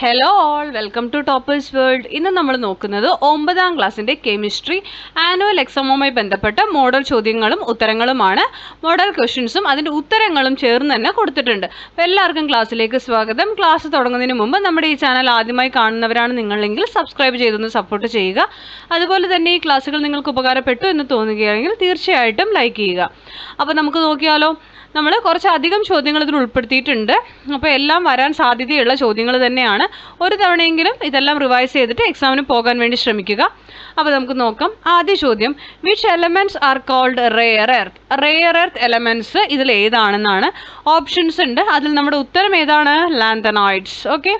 Hello all, welcome to toppers world. ഇന്ന് നമ്മൾ നോക്കുന്നത് 9ാം ക്ലാസ്സിൻ്റെ കെമിസ്ട്രി ആനുവൽ എക്സാമുമായി ബന്ധപ്പെട്ട മോഡൽ ചോദ്യങ്ങളും ഉത്തരങ്ങളുമാണ്. മോഡൽ ക്വസ്റ്റ്യൻസും അതിൻ്റെ ഉത്തരങ്ങളും ചേർന്ന് തന്നെ കൊടുത്തിട്ടുണ്ട്. അപ്പോൾ എല്ലാവർക്കും ക്ലാസ്സിലേക്ക് സ്വാഗതം. ക്ലാസ് തുടങ്ങുന്നതിന് മുമ്പ് നമ്മുടെ ഈ ചാനൽ ആദ്യമായി കാണുന്നവരാണ് നിങ്ങളെങ്കിൽ സബ്സ്ക്രൈബ് ചെയ്തൊന്ന് സപ്പോർട്ട് ചെയ്യുക. അതുപോലെ തന്നെ ഈ ക്ലാസ്സുകൾ നിങ്ങൾക്ക് ഉപകാരപ്പെട്ടു എന്ന് തോന്നുകയാണെങ്കിൽ തീർച്ചയായിട്ടും ലൈക്ക് ചെയ്യുക. അപ്പോൾ നമുക്ക് നോക്കിയാലോ. നമ്മൾ കുറച്ചധികം ചോദ്യങ്ങൾ ഇതിൽ ഉൾപ്പെടുത്തിയിട്ടുണ്ട്. അപ്പോൾ എല്ലാം വരാൻ സാധ്യതയുള്ള ചോദ്യങ്ങൾ തന്നെയാണ്. ഒരു തവണയെങ്കിലും ഇതെല്ലാം റിവൈസ് ചെയ്തിട്ട് എക്സാമിന് പോകാൻ വേണ്ടി ശ്രമിക്കുക. അപ്പോൾ നമുക്ക് നോക്കാം. ആദ്യ ചോദ്യം, which elements are called rare earth? Rare earth elements ഇതിൽ ഏതാണെന്നാണ്. ഓപ്ഷൻസ് ഉണ്ട്. അതിൽ നമ്മുടെ ഉത്തരം ഏതാണ്? ലാന്തനോയിഡ്സ്. ഓക്കെ.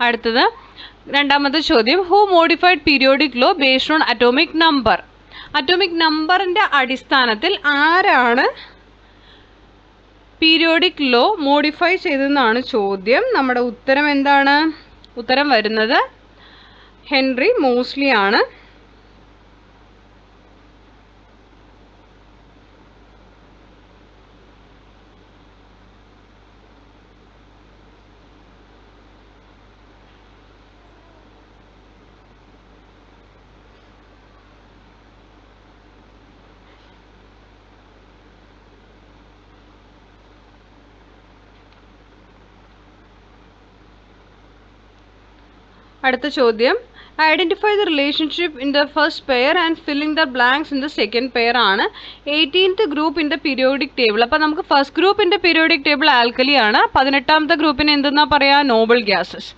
അടുത്തത് രണ്ടാമത്തെ ചോദ്യം, who modified periodic law based on atomic number? Atomic നമ്പറിൻ്റെ അടിസ്ഥാനത്തിൽ ആരാണ് പീരിയോഡിക് ലോ മോഡിഫൈ ചെയ്തതെന്നാണ് ചോദ്യം. നമ്മുടെ ഉത്തരം എന്താണ്? ഉത്തരം വരുന്നത് ഹെൻറി മോസ്ലി ആണ്. അടുത്ത ചോദ്യം, identify the relationship in the first pair and filling the blanks in the second pair ആണ്. 18th group in the periodic table. അപ്പോൾ നമുക്ക് ഫസ്റ്റ് ഗ്രൂപ്പിൻ്റെ പീരിയോഡിക് ടേബിൾ ആൽക്കലി ആണ്. 18ാമത്തെ ഗ്രൂപ്പിന് എന്തെന്നാ പറയുക? Noble gases.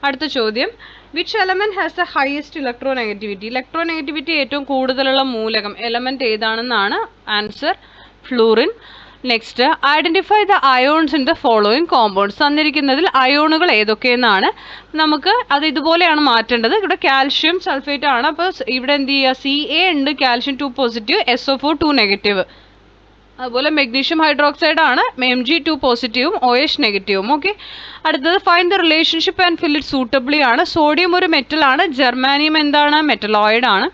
അടുത്ത ചോദ്യം, which element has the highest electronegativity? Electronegativity ഏറ്റവും കൂടുതലുള്ള മൂലകം എലമെൻറ്റ് ഏതാണെന്നാണ് answer fluorine. Next, identify the ions in the following compounds. തന്നിരിക്കുന്നതിൽ അയോണുകൾ ഏതൊക്കെയെന്നാണ്. നമുക്ക് അത് ഇതുപോലെയാണ് മാറ്റേണ്ടത്. ഇവിടെ കാൽഷ്യം സൾഫേറ്റ് ആണ്. അപ്പോൾ ഇവിടെ എന്ത് ചെയ്യുക? Ca ഉണ്ട്, കാൽഷ്യം 2 പോസിറ്റീവ്, SO4 2 നെഗറ്റീവ്. അതുപോലെ മെഗ്നീഷ്യം ഹൈഡ്രോക്സൈഡ് ആണ്, Mg 2 പോസിറ്റീവും OH നെഗറ്റീവും. ഓക്കെ. അടുത്തത് find the relationship and fill it suitably ആണ്. സോഡിയം ഒരു മെറ്റലാണ്, ജെർമാനിയം എന്താണ്? മെറ്റലോയിഡ് ആണ്.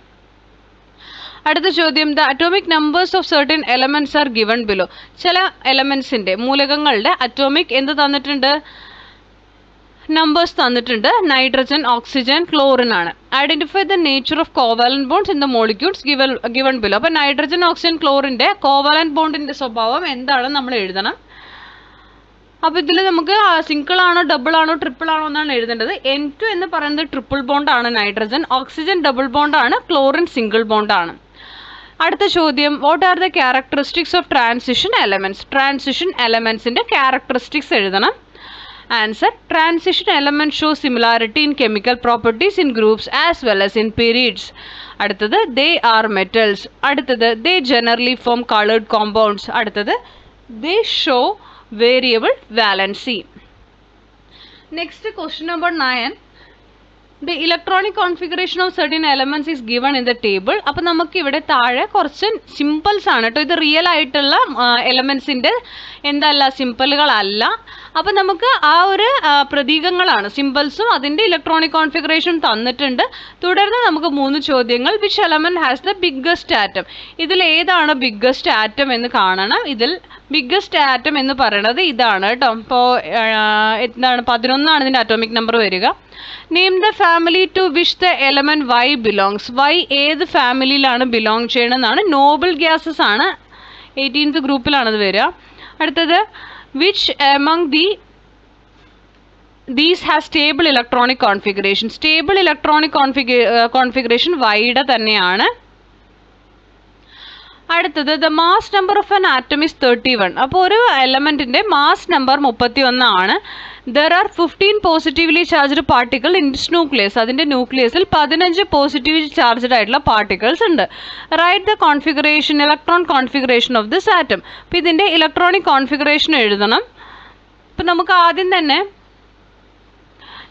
അടുത്ത ചോദ്യം, the atomic numbers of certain elements are given below. ചില എലമെൻറ്റ്സിൻ്റെ മൂലകങ്ങളുടെ അറ്റോമിക് എന്ത് തന്നിട്ടുണ്ട്? നമ്പേഴ്സ് തന്നിട്ടുണ്ട്. നൈട്രജൻ, ഓക്സിജൻ, ക്ലോറിൻ ആണ്. Identify the nature of covalent bonds in the molecules given below. അപ്പോൾ നൈട്രജൻ, ഓക്സിജൻ, ക്ലോറിൻ്റെ കോവാലന്റ് ബോണ്ടിൻ്റെ സ്വഭാവം എന്താണെന്ന് നമ്മൾ എഴുതണം. അപ്പോൾ ഇതിൽ നമുക്ക് സിംഗിൾ ആണോ ഡബിൾ ആണോ ട്രിപ്പിൾ ആണോ എന്നാണ് എഴുതേണ്ടത്. N2 എന്ന് പറയുന്നത് ട്രിപ്പിൾ ബോണ്ടാണ് നൈട്രജൻ, ഓക്സിജൻ ഡബിൾ ബോണ്ടാണ്, ക്ലോറിൻ സിംഗിൾ ബോണ്ടാണ്. അടുത്ത ചോദ്യം, what are the characteristics of transition elements? Transition എലമെൻറ്റ്സിൻ്റെ ക്യാരക്ടറിസ്റ്റിക്സ് എഴുതണം. Answer, transition element show similarity in chemical properties in groups as well as in periods. അടുത്തത്, ദേ ആർ മെറ്റൽസ്. അടുത്തത്, they generally form coloured compounds. അടുത്തത്, they show variable valency. Next, question number 9. The electronic configuration of certain elements is given in the table. അപ്പോൾ നമുക്ക് ഇവിടെ താഴെ കുറച്ച് symbols ആണ് കേട്ടോ. ഇത് റിയൽ ആയിട്ടുള്ള എലമെൻസിൻ്റെ എന്തല്ല, സിമ്പിളുകളല്ല. അപ്പോൾ നമുക്ക് ആ ഒരു പ്രതീകങ്ങളാണ്, സിമ്പിൾസും അതിൻ്റെ ഇലക്ട്രോണിക് കോൺഫിഗറേഷൻ തന്നിട്ടുണ്ട്. തുടർന്ന് നമുക്ക് 3 ചോദ്യങ്ങൾ. Which element has the biggest atom? ഇതിൽ ഏതാണ് ബിഗ്ഗസ്റ്റ് ആറ്റം എന്ന് കാണണം. ഇതിൽ ബിഗ്ഗസ്റ്റ് ആറ്റം എന്ന് പറയുന്നത് ഇതാണ് കേട്ടോ. ഇപ്പോൾ എന്താണ്, 11 ആണ് ഇതിൻ്റെ അറ്റോമിക് നമ്പർ വരിക. Name the family to which the element Y belongs. Y ഏത് ഫാമിലിയിലാണ് ബിലോങ് ചെയ്യണമെന്നാണ്. നോബിൾ ഗ്യാസസ് ആണ്, 18th ഗ്രൂപ്പിലാണത് വരിക. അടുത്തത്, which among these has stable electronic configuration. Stable electronic configuration വൈയുടെ തന്നെയാണ്. അടുത്തത്, the mass number of an atom is 31. അപ്പോൾ ഒരു എലമെൻറ്റിൻ്റെ മാസ് നമ്പർ 31 ആണ്. There are 15 positively charged particle in its nucleus. അതിൻ്റെ ന്യൂക്ലിയസിൽ 15 പോസിറ്റീവ് ചാർജ്ഡ് ആയിട്ടുള്ള പാർട്ടിക്കിൾസ് ഉണ്ട്. Write the configuration, electron configuration of this atom. അപ്പോൾ ഇതിൻ്റെ ഇലക്ട്രോണിക് കോൺഫിഗറേഷൻ എഴുതണം. അപ്പോൾ നമുക്ക് ആദ്യം തന്നെ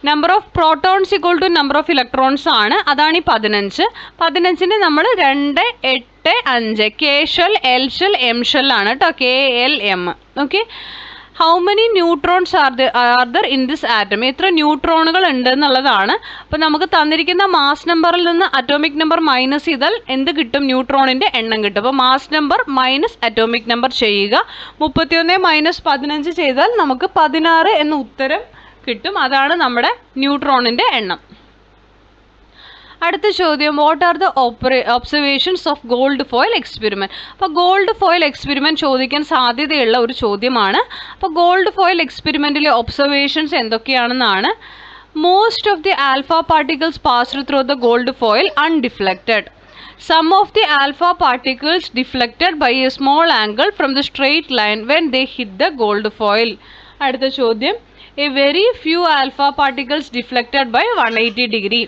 number of protons equal to number of electrons ആണ്. അതാണ് ഈ 15. 15ന് നമ്മൾ 2, 8, 5 K shell, L shell, M shell ആണ് കേട്ടോ. KLM. Okay. How many neutrons R there in this atom, എത്ര ന്യൂട്രോണുകൾ ഉണ്ട് എന്നുള്ളതാണ്. അപ്പോൾ നമുക്ക് തന്നിരിക്കുന്ന മാസ് നമ്പറിൽ നിന്ന് അറ്റോമിക് നമ്പർ മൈനസ് ചെയ്താൽ എന്ത് കിട്ടും? ന്യൂട്രോണിൻ്റെ എണ്ണം കിട്ടും. അപ്പോൾ mass number minus atomic number ചെയ്യുക. 31 മൈനസ് 15 ചെയ്താൽ നമുക്ക് 16 എന്ന ഉത്തരം കിട്ടും. അതാണ് നമ്മുടെ ന്യൂട്രോണിൻ്റെ എണ്ണം. അടുത്ത ചോദ്യം, what are the observations of gold foil experiment. അപ്പോൾ ഗോൾഡ് ഫോയിൽ എക്സ്പെരിമെൻറ്റ് ചോദിക്കാൻ സാധ്യതയുള്ള ഒരു ചോദ്യമാണ്. അപ്പോൾ ഗോൾഡ് ഫോയിൽ എക്സ്പെരിമെൻറ്റിലെ ഒബ്സർവേഷൻസ് എന്തൊക്കെയാണെന്നാണ്. Most of the alpha particles passed through the gold foil undeflected. Some of the alpha particles deflected by a small angle from the straight line when they hit the gold foil. അടുത്ത ചോദ്യം, a very few alpha particles deflected by 180 degree.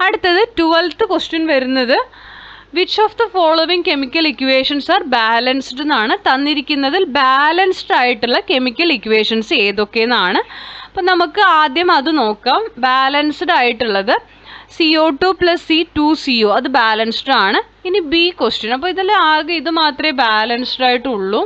അടുത്തത് 12th question വരുന്നത്, which of the following chemical equations R balanced എന്നാണ്. തന്നിരിക്കുന്നതിൽ balanced ആയിട്ടുള്ള chemical equations ഏതൊക്കെയെന്നാണ്. അപ്പം നമുക്ക് ആദ്യം അത് നോക്കാം. ബാലൻസ്ഡ് ആയിട്ടുള്ളത് CO2 + C2CO, അത് ബാലൻസ്ഡ് ആണ്. ഇനി ബി ക്വസ്റ്റ്യൻ, അപ്പോൾ ഇതിൽ ആകെ ഇത് മാത്രമേ ബാലൻസ്ഡ് ആയിട്ടുള്ളൂ.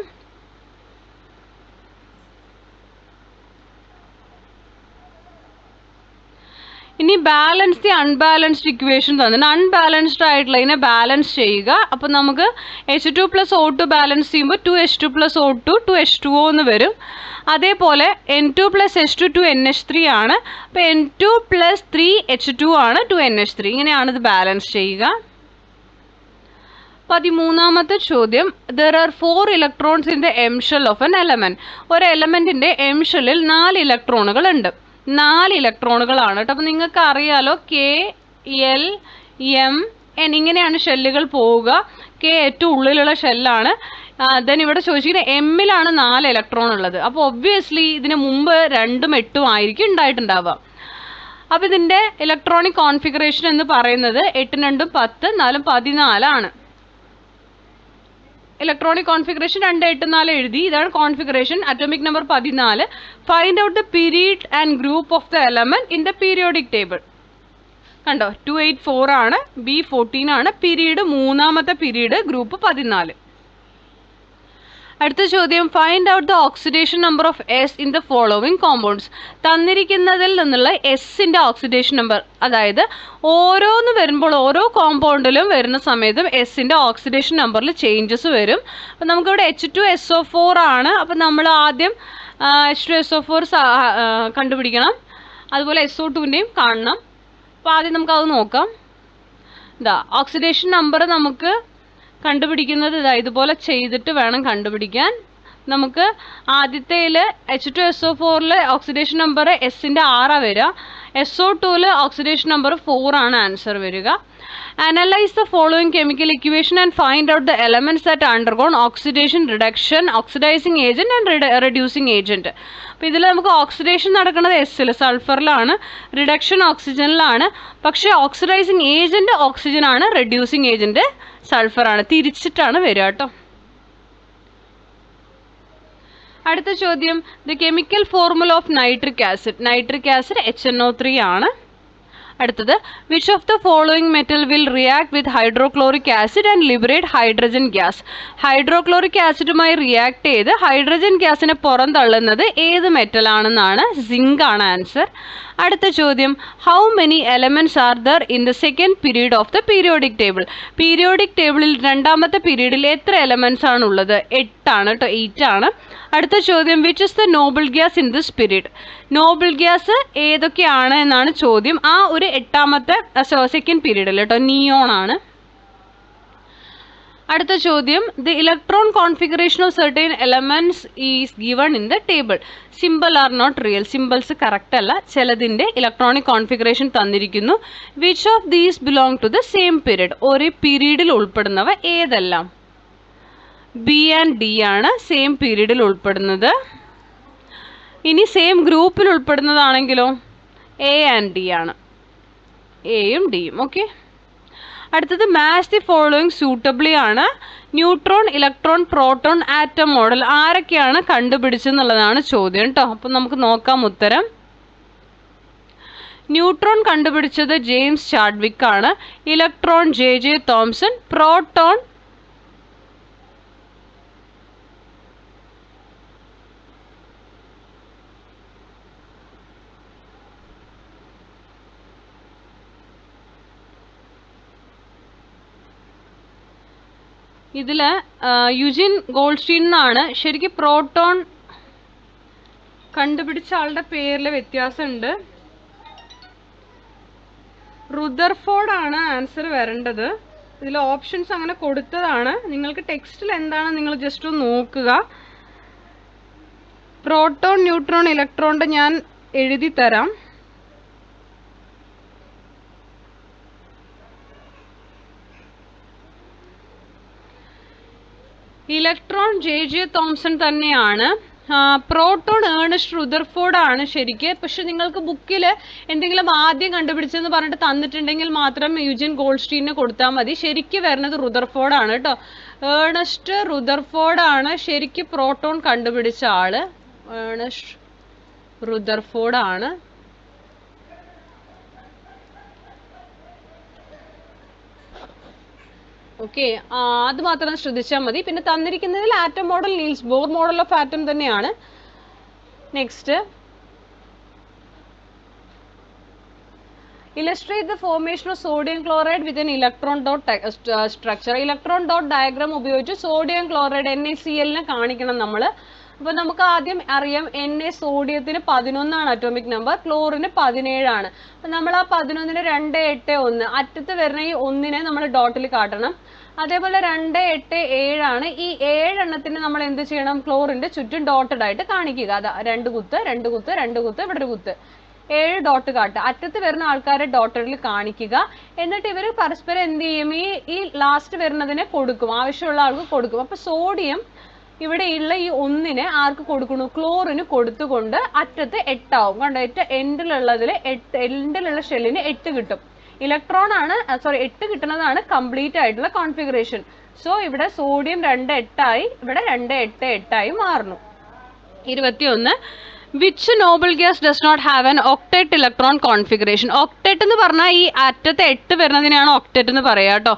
ഇനി ബാലൻസ്ഡ് അൺബാലൻസ്ഡ് ഇക്വേഷൻ തന്നിട്ട് അൺബാലൻസ്ഡ് ആയിട്ടുള്ള ഇതിനെ ബാലൻസ് ചെയ്യുക. അപ്പോൾ നമുക്ക് H2 + O2 ബാലൻസ് ചെയ്യുമ്പോൾ 2H2 + O2 2H2O എന്ന് വരും. അതേപോലെ N2 + H2 2NH3 ആണ്. അപ്പോൾ N2 + 3H2 ആണ് 2NH3. ഇങ്ങനെയാണ് ഇത് ബാലൻസ് ചെയ്യുക. 13ാമത്തെ ചോദ്യം, there are 4 electrons in the M shell of an element. ഒരു എലമെൻറ്റിൻ്റെ M ഷെല്ലിൽ 4 ഇലക്ട്രോണുകൾ ഉണ്ട്. 4 ഇലക്ട്രോണുകളാണ് കേട്ടോ. അപ്പോൾ നിങ്ങൾക്ക് അറിയാലോ K, L, M, N ഇങ്ങനെയാണ് ഷെല്ലുകൾ പോവുക. K ഏറ്റവും ഉള്ളിലുള്ള ഷെല്ലാണ്. ദെൻ ഇവിടെ ചോദിച്ചിരിക്കുന്നത് എമ്മിലാണ് 4 ഇലക്ട്രോൺ ഉള്ളത്. അപ്പോൾ ഒബ്വിയസ്ലി ഇതിന് മുമ്പ് 2ഉം 8ഉം ആയിരിക്കും ഉണ്ടായിട്ടുണ്ടാവുക. അപ്പോൾ ഇതിൻ്റെ ഇലക്ട്രോണിക് കോൺഫിഗറേഷൻ എന്ന് പറയുന്നത് 8 2 10 4 14 ആണ്. ഇലക്ട്രോണിക് കോൺഫിഗറേഷൻ 2 8 4 എഴുതി. ഇതാണ് configuration. Atomic number 14. Find out the period and group of the element in the periodic table. കണ്ടോ, 284 ആണ്, B14 ആണ്. പീരീഡ് 3ാമത്തെ പീരീഡ്, ഗ്രൂപ്പ് 14. അടുത്ത ചോദ്യം, find out the oxidation number of S in the following compounds. തന്നിരിക്കുന്നതിൽ നിന്നുള്ള എസിൻ്റെ oxidation number, അതായത് ഓരോന്ന് വരുമ്പോൾ ഓരോ കോമ്പൗണ്ടിലും വരുന്ന സമയത്തും എസിൻ്റെ ഓക്സിഡേഷൻ നമ്പറിൽ ചേഞ്ചസ് വരും. അപ്പം നമുക്കിവിടെ H2SO4 ആണ്. അപ്പം നമ്മൾ ആദ്യം H2SO4 കണ്ടുപിടിക്കണം. അതുപോലെ SO2ൻ്റെയും കാണണം. അപ്പോൾ ആദ്യം നമുക്കത് നോക്കാം. ഇതാ ഓക്സിഡേഷൻ നമ്പർ നമുക്ക് കണ്ടുപിടിക്കുന്നത് ഇതുപോലെ ചെയ്തിട്ട് വേണം കണ്ടുപിടിക്കാൻ. നമുക്ക് ആദ്യത്തേൽ H2SO4 ഓക്സിഡേഷൻ നമ്പർ എസിൻ്റെ 6 വരിക. SO2 ഓക്സിഡേഷൻ നമ്പർ 4 ആണ് ആൻസർ വരിക. Analyse the following chemical equation and find out the elements that undergone oxidation, reduction, oxidising agent and reducing agent. അപ്പോൾ ഇതിൽ നമുക്ക് ഓക്സിഡേഷൻ നടക്കുന്നത് എസിൽ, സൾഫറിലാണ്, റിഡക്ഷൻ ഓക്സിജനിലാണ്. പക്ഷേ ഓക്സിഡൈസിങ് ഏജന്റ് ഓക്സിജൻ ആണ്, റെഡ്യൂസിങ് ഏജന്റ് സൾഫറാണ്. തിരിച്ചിട്ടാണ് വരിക കേട്ടോ. അടുത്ത ചോദ്യം, the chemical formula of nitric acid. Nitric acid HNO3 ആണ്. അടുത്തത്, which of the following metal will react with hydrochloric acid and liberate hydrogen gas. Hydrochloric ആസിഡുമായി റിയാക്ട് ചെയ്ത് ഹൈഡ്രജൻ ഗ്യാസിനെ പുറന്തള്ളുന്നത് ഏത് മെറ്റൽ ആണെന്നാണ്. സിങ്ക് ആണ് ആൻസർ. അടുത്ത ചോദ്യം, how many elements are there in the second period of the periodic table. Periodic ടേബിളിൽ 2ാമത്തെ പീരീഡിൽ എത്ര എലമെന്റ്സ് ആണ് ഉള്ളത്? 8 ആണ് കേട്ടോ, 8 ആണ്. അടുത്ത ചോദ്യം, which is the noble gas in this period. Noble gas ഏതൊക്കെയാണ് എന്നാണ് ചോദ്യം. ആ ഒരു 8ാമത്തെ സെക്കൻഡ് പീരീഡിൽ കേട്ടോ, നിയോൺ ആണ്. അടുത്ത ചോദ്യം, the electron configuration of certain elements is given in the table. Symbol are not real. Symbols correct അല്ല. ചിലതിൻ്റെ ഇലക്ട്രോണിക് കോൺഫിഗറേഷൻ തന്നിരിക്കുന്നു. Which of these belong to the same period. ഒരേ പീരീഡിൽ ഉൾപ്പെടുന്നവ ഏതെല്ലാം? ബി ആൻഡ് ഡി ആണ് സെയിം പീരീഡിൽ ഉൾപ്പെടുന്നത്. ഇനി സെയിം ഗ്രൂപ്പിൽ ഉൾപ്പെടുന്നതാണെങ്കിലോ എ ആൻഡ് ഡി ആണ്, എയും ഡിയും. ഓക്കെ. അടുത്തത്, മാച്ച് ദി ഫോളോയിങ് സൂട്ടബിളി ആണ്. Neutron, electron, proton, atom model ആരൊക്കെയാണ് കണ്ടുപിടിച്ചെന്നുള്ളതാണ് ചോദ്യം കേട്ടോ. അപ്പം നമുക്ക് നോക്കാം ഉത്തരം. ന്യൂട്രോൺ കണ്ടുപിടിച്ചത് ജെയിംസ് ചാഡ്വിക് ആണ്. Electron JJ Thomson. പ്രോട്ടോൺ ഇതിൽ യുജിൻ ഗോൾഡ്സ്റ്റീൻ എന്നാണ് ശരിക്കും പ്രോട്ടോൺ കണ്ടുപിടിച്ച ആളുടെ പേരിൽ വ്യത്യാസമുണ്ട്. റുദർഫോർഡ് ആണ് ആൻസർ വരേണ്ടത്. ഇതിൽ ഓപ്ഷൻസ് അങ്ങനെ കൊടുത്തതാണ്. നിങ്ങൾക്ക് ടെക്സ്റ്റിൽ എന്താണ് നിങ്ങൾ ജസ്റ്റ് ഒന്ന് നോക്കുക. പ്രോട്ടോൺ, ന്യൂട്രോൺ, ഇലക്ട്രോണിൻ്റെ ഞാൻ എഴുതി തരാം. ഇലക്ട്രോൺ ജെ തോംസൺ തന്നെയാണ്. പ്രോട്ടോൺ ഏർണസ്റ്റ് റുദർഫോർഡ് ആണ് ശരിക്ക്. പക്ഷെ നിങ്ങൾക്ക് ബുക്കിൽ എന്തെങ്കിലും ആദ്യം കണ്ടുപിടിച്ചെന്ന് പറഞ്ഞിട്ട് തന്നിട്ടുണ്ടെങ്കിൽ മാത്രം യുജിൻ ഗോൾഡ്സ്റ്റീനെ കൊടുത്താൽ മതി. ശരിക്ക് വരുന്നത് റുദർഫോർഡ് ആണ് കേട്ടോ. ഏർണസ്റ്റ് റുദർഫോർഡ് ആണ് ശരിക്ക് പ്രോട്ടോൺ കണ്ടുപിടിച്ച ആള്. ഏർണസ്റ്റ് റുദർഫോർഡ് ആണ്. ഓക്കെ, അത് മാത്രം ശ്രദ്ധിച്ചാൽ മതി. പിന്നെ തന്നിരിക്കുന്നതിൽ atom model Niels Bohr model of atom തന്നെയാണ്. Next, illustrate the formation of sodium chloride with an electron dot structure. Electron dot diagram ഉപയോഗിച്ച് സോഡിയം ക്ലോറൈഡ് NaCl കാണിക്കണം നമ്മൾ. അപ്പോൾ നമുക്ക് ആദ്യം അറിയാം Na സോഡിയത്തിന് 11 ആണ് അറ്റോമിക് നമ്പർ, ക്ലോറിന് 17 ആണ്. അപ്പോൾ നമ്മൾ ആ 11ന് 2, 8, 1 അറ്റത്ത് വരുന്ന ഈ 1നെ നമ്മൾ ഡോട്ടിൽ കാട്ടണം. അതേപോലെ 2, 8, 7 ആണ്. ഈ 7 എണ്ണത്തിന് നമ്മൾ എന്ത് ചെയ്യണം? ക്ലോറിന്റെ ചുറ്റും ഡോട്ടഡ് ആയിട്ട് കാണിക്കുക. അതാ 2 കുത്ത്, 2 കുത്ത്, 2 കുത്ത്, ഇവിടെ ഒരു കുത്ത്, 7 ഡോട്ട് കാട്ടുക. അറ്റത്ത് വരുന്ന ആൾക്കാരെ ഡോട്ടഡിൽ കാണിക്കുക. എന്നിട്ട് ഇവർ പരസ്പരം എന്ത് ചെയ്യും? ഈ ലാസ്റ്റ് വരുന്നതിനെ കൊടുക്കും, ആവശ്യമുള്ള ആൾക്ക് കൊടുക്കും. അപ്പോൾ സോഡിയം ഇവിടെയുള്ള ഈ 1നെ ആർക്ക് കൊടുക്കണു? ക്ലോറിന് കൊടുത്തുകൊണ്ട് അറ്റത്ത് 8 ആവും. കണ്ടോ, എൻഡിലുള്ള ഷെല്ലിന് 8 കിട്ടും. ഇലക്ട്രോൺ ആണ്, 8 കിട്ടുന്നതാണ് കംപ്ലീറ്റ് ആയിട്ടുള്ള കോൺഫിഗറേഷൻ. സോ ഇവിടെ സോഡിയം 2, 8 ആയി, ഇവിടെ 2, 8, 8 ആയി മാറുന്നു. 21. Which noble gas does not have an octet electron configuration? Octet എന്ന് പറഞ്ഞാൽ ഈ അറ്റത്തെ 8 വരുന്നതിനാണ് octet എന്ന് പറയാം കേട്ടോ.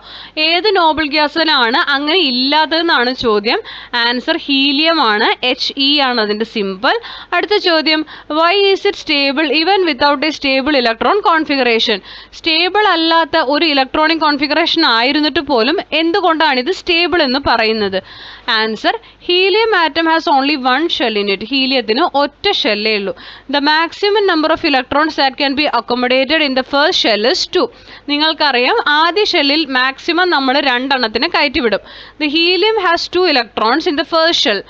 ഏത് നോബിൾ ഗ്യാസിനാണ് അങ്ങനെ ഇല്ലാത്തതെന്നാണ് ചോദ്യം. ആൻസർ ഹീലിയം ആണ്. He ആണ് അതിൻ്റെ സിമ്പിൾ. അടുത്ത ചോദ്യം, why is it stable even without a stable electron configuration? Stable അല്ലാത്ത ഒരു ഇലക്ട്രോണിക് കോൺഫിഗറേഷൻ ആയിരുന്നിട്ട് പോലും എന്തുകൊണ്ടാണ് ഇത് സ്റ്റേബിൾ എന്ന് പറയുന്നത്? Answer, helium atom has only 1 shell in it. ഹീലിയത്തിന് ഒറ്റ ഷെല്ലേ ഉള്ളൂ. The maximum number of electrons that can be accommodated in the first shell is 2. നിങ്ങൾക്കറിയാം ആദ്യ ഷെല്ലിൽ മാക്സിമം നമ്മൾ 2 എണ്ണത്തിന് കയറ്റിവിടും. The helium has 2 electrons in the first shell.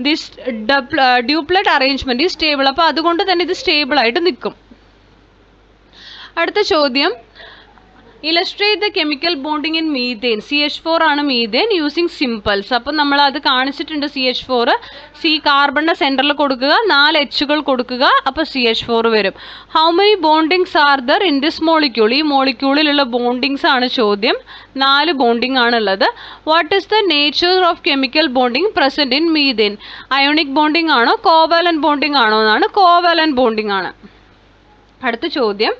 This duplet arrangement is stable. അപ്പോൾ അതുകൊണ്ട് തന്നെ ഇത് സ്റ്റേബിൾ ആയിട്ട് നിൽക്കും. അടുത്ത ചോദ്യം, illustrate the chemical bonding in methane. CH4 ആണ് മീഥേൻ യൂസിങ് സിമ്പിൾസ്. അപ്പം നമ്മൾ അത് കാണിച്ചിട്ടുണ്ട്. CH4 കാർബണിന്റെ സെന്ററിൽ കൊടുക്കുക, 4 Hകൾ കൊടുക്കുക, അപ്പോൾ CH4 വരും. How many bondings are there in this molecule? ഈ മോളിക്യൂളിലുള്ള ബോണ്ടിങ്സ് ആണ് ചോദ്യം. 4 ബോണ്ടിങ് ആണുള്ളത്. What is the nature of chemical bonding present in methane? Ionic bonding ആണോ കോവാലന്റ് ബോണ്ടിങ് ആണോ എന്നാണ്. കോവാലന്റ് ബോണ്ടിങ് ആണ്. അടുത്ത ചോദ്യം,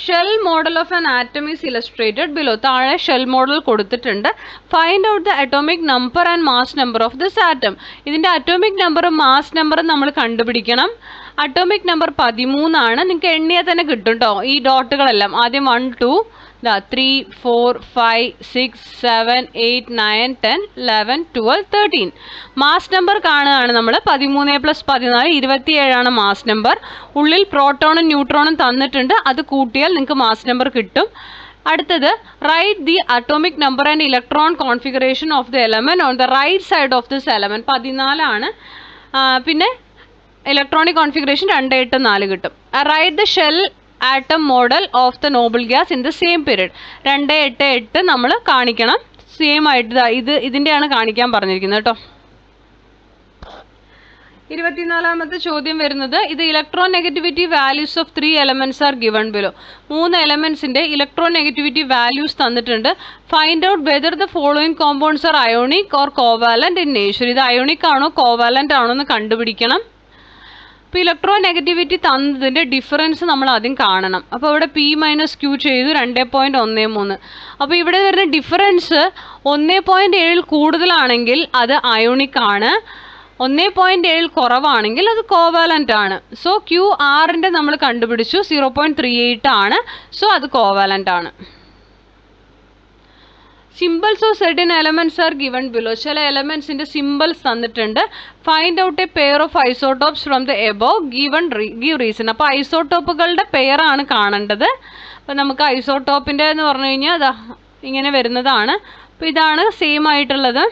shell model of an atom is illustrated below. താഴെ ഷെൽ മോഡൽ കൊടുത്തിട്ടുണ്ട്. Find out the atomic number and mass number of this atom. ഇതിൻ്റെ atomic നമ്പറും മാസ് നമ്പറും നമ്മൾ കണ്ടുപിടിക്കണം. അറ്റോമിക് നമ്പർ 13 ആണ്. നിങ്ങൾക്ക് എണ്ണിയാൽ തന്നെ കിട്ടും കേട്ടോ ഈ ഡോട്ടുകളെല്ലാം. ആദ്യം 1, 2, 3, 4, 5, 6, 7, 8, 9, 10, 11, 12, 13. മാസ് നമ്പർ കാണുകയാണ് നമ്മൾ. 13 + 14 27 ആണ് മാസ് നമ്പർ. ഉള്ളിൽ പ്രോട്ടോണും ന്യൂട്രോണും തന്നിട്ടുണ്ട്. അത് കൂട്ടിയാൽ നിങ്ങൾക്ക് മാസ് നമ്പർ കിട്ടും. അടുത്തത്, write the atomic number and electron configuration of the element on the right side of this element. 14 ആണ്. പിന്നെ ഇലക്ട്രോണിക് കോൺഫിഗറേഷൻ 2, 8, 4 കിട്ടും. Write the shell atom model of the noble gas in the same period. 2, 8, 8 നമ്മൾ കാണിക്കണം. Same ആയിട്ട് ഇതിൻ്റെയാണ് കാണിക്കാൻ പറഞ്ഞിരിക്കുന്നത് കേട്ടോ. 24ാമത്തെ ചോദ്യം വരുന്നത്, ഇത് electron negativity values of 3 elements are given below. 3 എലമെന്റ്സിന്റെ ഇലക്ട്രോൺ നെഗറ്റിവിറ്റി വാല്യൂസ് തന്നിട്ടുണ്ട്. Find out whether the following compounds are ionic or covalent in nature. ഇത് അയോണിക് ആണോ കോവാലന്റ് ആണോ എന്ന് കണ്ടുപിടിക്കണം. ഇപ്പോൾ ഇലക്ട്രോൺ നെഗറ്റിവിറ്റി തന്നതിൻ്റെ ഡിഫറൻസ് നമ്മൾ ആദ്യം കാണണം. അപ്പോൾ ഇവിടെ P - Q ചെയ്തു 2.13. അപ്പോൾ ഇവിടെ വരുന്ന ഡിഫറൻസ് 1.7 കൂടുതലാണെങ്കിൽ അത് അയോണിക് ആണ്, 1.7 കുറവാണെങ്കിൽ അത് കോവാലന്റ് ആണ്. സോ QR നമ്മൾ കണ്ടുപിടിച്ചു 0.38 ആണ്. സോ അത് കോവാലന്റ് ആണ്. Symbols of certain elements are given below. ചില elementsന്റെ symbols തന്നിട്ടുണ്ട്. Find out a pair of isotopes from the above. Give reason. അപ്പോൾ ഐസോട്ടോപ്പുകളുടെ പെയറാണ് കാണേണ്ടത്. അപ്പോൾ നമുക്ക് ഐസോട്ടോപ്പിൻ്റെ എന്ന് പറഞ്ഞു കഴിഞ്ഞാൽ അതാ ഇങ്ങനെ വരുന്നതാണ്. അപ്പോൾ ഇതാണ് സെയിം ആയിട്ടുള്ളത്.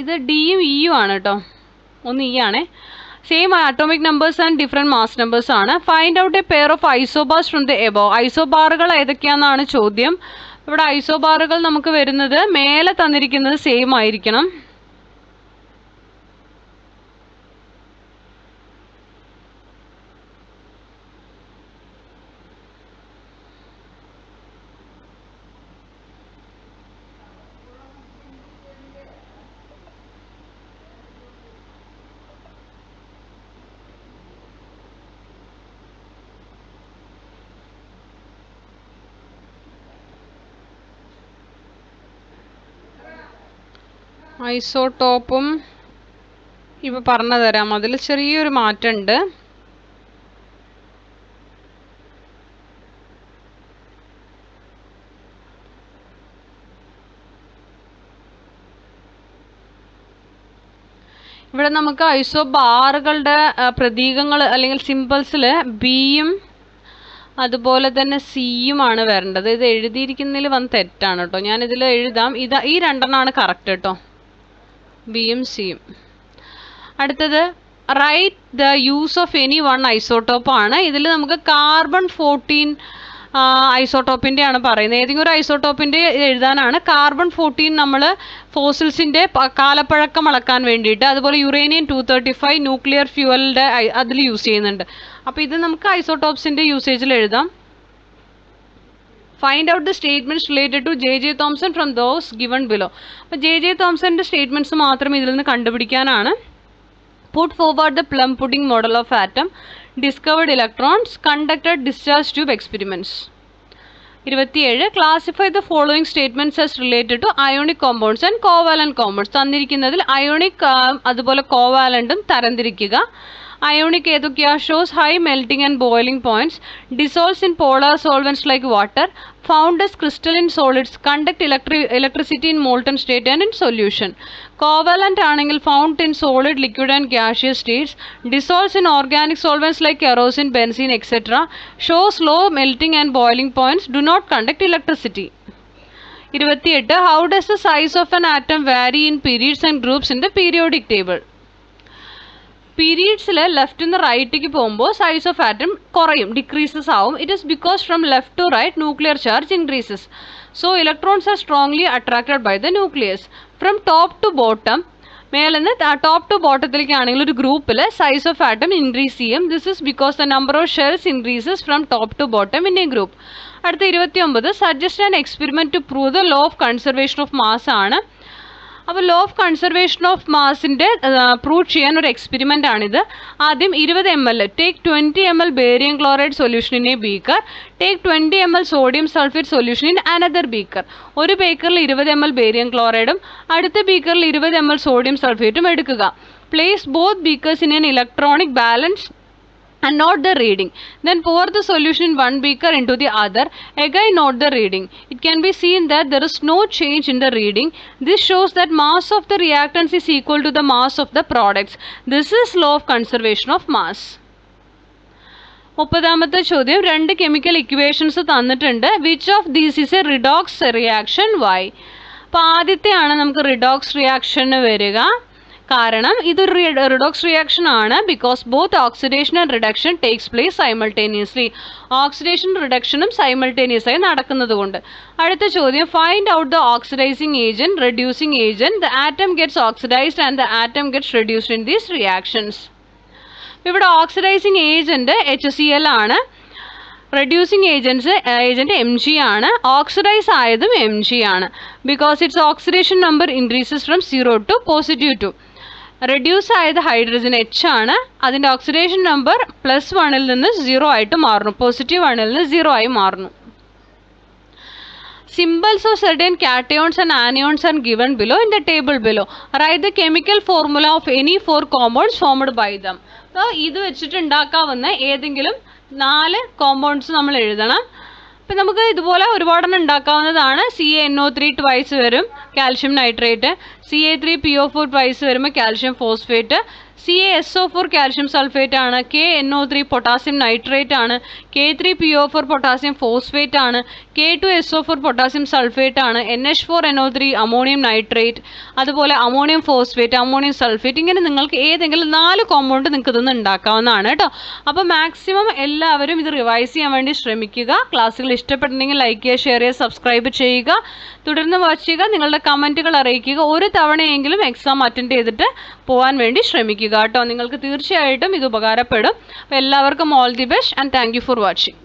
ഇത് ഡിയും ഇയും ആണ് കേട്ടോ. ഒന്ന് ഇ ആണേ. Same atomic numbers and different mass numbers ആണ്. Find out a pair of isobars from the above. ഐസോബാറുകൾ ഏതൊക്കെയാണെന്നാണ് ചോദ്യം. ഇവിടെ ഐസോബാറുകൾ നമുക്ക് വരുന്നത് മേലെ തന്നിരിക്കുന്നത് സെയിം ആയിരിക്കണം. ഐസോട്ടോപ്പും ഇപ്പോൾ പറഞ്ഞു തരാം. അതിൽ ചെറിയൊരു മാറ്റമുണ്ട്. ഇവിടെ നമുക്ക് ഐസോബാറുകളുടെ പ്രതീകങ്ങൾ അല്ലെങ്കിൽ സിമ്പിൾസിൽ ബിയും അതുപോലെ തന്നെ സിയുമാണ് വരേണ്ടത്. ഇത് എഴുതിയിരിക്കുന്നതിൽ വന്ന് തെറ്റാണ് കേട്ടോ. ഞാനിതിൽ എഴുതാം. ഈ രണ്ടെണ്ണമാണ് കറക്റ്റ് കേട്ടോ, ബിയും സിയും. അടുത്തത് write the use of any one isotope ആണ്. ഇതിൽ നമുക്ക് കാർബൺ-14 ഐസോട്ടോപ്പിൻ്റെ ആണ് പറയുന്നത്. ഏതെങ്കിലും ഒരു ഐസോട്ടോപ്പിൻ്റെ എഴുതാനാണ്. കാർബൺ-14 നമ്മൾ ഫോസിൽസിൻ്റെ കാലപ്പഴക്കം അളക്കാൻ വേണ്ടിയിട്ട്, അതുപോലെ യുറേനിയം-235 ന്യൂക്ലിയർ ഫ്യൂവലിൻ്റെ അതിൽ യൂസ് ചെയ്യുന്നുണ്ട്. അപ്പോൾ ഇത് നമുക്ക് ഐസോട്ടോപ്സിൻ്റെ യൂസേജിൽ എഴുതാം. Find out the statements related to J Thomson from those given below. അപ്പോൾ ജെ തോംസൻ്റെ സ്റ്റേറ്റ്മെൻറ്റ്സ് മാത്രം ഇതിൽ നിന്ന് കണ്ടുപിടിക്കാനാണ്. Put forward the plum pudding model of atom, discovered electrons, conducted discharge tube experiments. 27. Classify the following statements as related to ionic compounds and covalent compounds. തന്നിരിക്കുന്നതിൽ ionic അതുപോലെ കോവാലൻറ്റും തരംതിരിക്കുക. Ionic ഏതൊക്കെയാ? Shows high melting and boiling points, dissolves in polar solvents like water, found as crystalline solids, conduct electricity in molten state and in solution. Covalent ആണെങ്കിൽ found in solid, liquid and gaseous states, dissolves in organic solvents like kerosene, benzene, etc. Shows low melting and boiling points, do not conduct electricity. 28. How does the size of an atom vary in periods and groups in the periodic table? പീരീഡ്സിൽ left നിന്ന് റൈറ്റിലേക്ക് പോകുമ്പോൾ size of atom കുറയും, decreases ആവും. It is because from left to right nuclear charge increases. So electrons are strongly attracted by the nucleus. From top to bottom, മേലെ നിന്ന് top to ബോട്ടത്തിലേക്കാണെങ്കിൽ ഒരു ഗ്രൂപ്പിൽ സൈസ് ഓഫ് ആറ്റം ഇൻക്രീസ് ചെയ്യും. This is because the number of shells increases from top to bottom in a group. അടുത്ത 29. Suggest an experiment to prove the law of conservation of mass ആണ്. അപ്പോൾ law of conservation of മാസിൻ്റെ prove ചെയ്യാൻ ഒരു experiment ആണിത്. ആദ്യം 20 ml, take 20 ml barium chloride solution in a beaker, take 20 ml sodium sulphate solution in another beaker. ഒരു ബീക്കറിൽ 20 ml barium ക്ലോറൈഡും അടുത്ത ബീക്കറിൽ 20 ml സോഡിയം സൾഫേറ്റും എടുക്കുക. Place both beakers in N electronic balance and note the reading. Then pour the solution in one beaker into the other. Again note the reading. It can be seen that there is no change in the reading. This shows that mass of the reactants is equal to the mass of the products. This is law of conservation of mass. 30ാമത്തെ ചോദ്യം, രണ്ട് chemical equations തന്നിട്ടുണ്ട്. Which of these is a redox reaction? Why? അപ്പോൾ ആദ്യത്തെയാണ് നമുക്ക് redox റിയാക്ഷന് വരിക. കാരണം ഇതൊരു റിഡോക്സ് റിയാക്ഷൻ ആണ്. Because both oxidation and reduction takes place simultaneously. Oxidation റിഡക്ഷനും സൈമൾട്ടേനിയസ് ആയി നടക്കുന്നത് കൊണ്ട്. അടുത്ത ചോദ്യം, find out the oxidising agent, reducing agent. The atom gets oxidised and the atom gets reduced in these reactions. ഇവിടെ oxidising agent HCl ആണ്. Reducing agent Mg ആണ്. Oxidise ആയതും Mg ആണ്. Because it's oxidation number increases from 0 to +2. Reduce ആയത് hydrogen H ആണ്. അതിൻ്റെ oxidation number +1 നിന്ന് 0 ആയിട്ട് മാറുന്നു, +1 നിന്ന് 0 ആയി മാറുന്നു. Symbols of certain cations and anions are given below in the table below. Write the chemical formula of any 4 compounds formed by them. അപ്പോൾ ഇത് വെച്ചിട്ട് ഉണ്ടാക്കാവുന്ന ഏതെങ്കിലും 4 കോമ്പൗണ്ട്സ് നമ്മൾ എഴുതണം. അപ്പം നമുക്ക് ഇതുപോലെ ഒരുപാടെണ്ണം ഉണ്ടാക്കാവുന്നതാണ്. CaNO3 ട്വൈസ് വരും കാൽഷ്യം നൈട്രേറ്റ്, Ca3PO4 ട്വൈസ് വരുമ്പോൾ calcium phosphate, CaSO4 calcium sulphate ആണ്, KNO3 പൊട്ടാസ്യം നൈട്രേറ്റ് ആണ്, K3PO4 പൊട്ടാസ്യം ഫോസ്ഫേറ്റ് ആണ്, K2SO4 പൊട്ടാസ്യം സൾഫേറ്റ് ആണ്, NH4NO3 അമോണിയം നൈട്രേറ്റ്, അതുപോലെ അമോണിയം ഫോസ്ഫേറ്റ്, അമോണിയം സൾഫേറ്റ്. ഇങ്ങനെ നിങ്ങൾക്ക് ഏതെങ്കിലും 4 കോമ്പൗണ്ട് നിങ്ങൾക്ക് ഇതൊന്ന് ഉണ്ടാക്കാവുന്നതാണ് കേട്ടോ. അപ്പോൾ മാക്സിമം എല്ലാവരും ഇത് റിവൈസ് ചെയ്യാൻ വേണ്ടി ശ്രമിക്കുക. ക്ലാസ്സുകൾ ഇഷ്ടപ്പെട്ടിട്ടുണ്ടെങ്കിൽ ലൈക്ക് ചെയ്യുക, ഷെയർ ചെയ്യുക, സബ്സ്ക്രൈബ് ചെയ്യുക, തുടർന്ന് വാച്ച് ചെയ്യുക, നിങ്ങളുടെ കമൻറ്റുകൾ അറിയിക്കുക. ഒരു തവണയെങ്കിലും എക്സാം അറ്റൻഡ് ചെയ്തിട്ട് പോകാൻ വേണ്ടി ശ്രമിക്കുക കേട്ടോ. നിങ്ങൾക്ക് തീർച്ചയായിട്ടും ഇത് ഉപകാരപ്പെടും. അപ്പോൾ എല്ലാവർക്കും all the best and thank you for watching.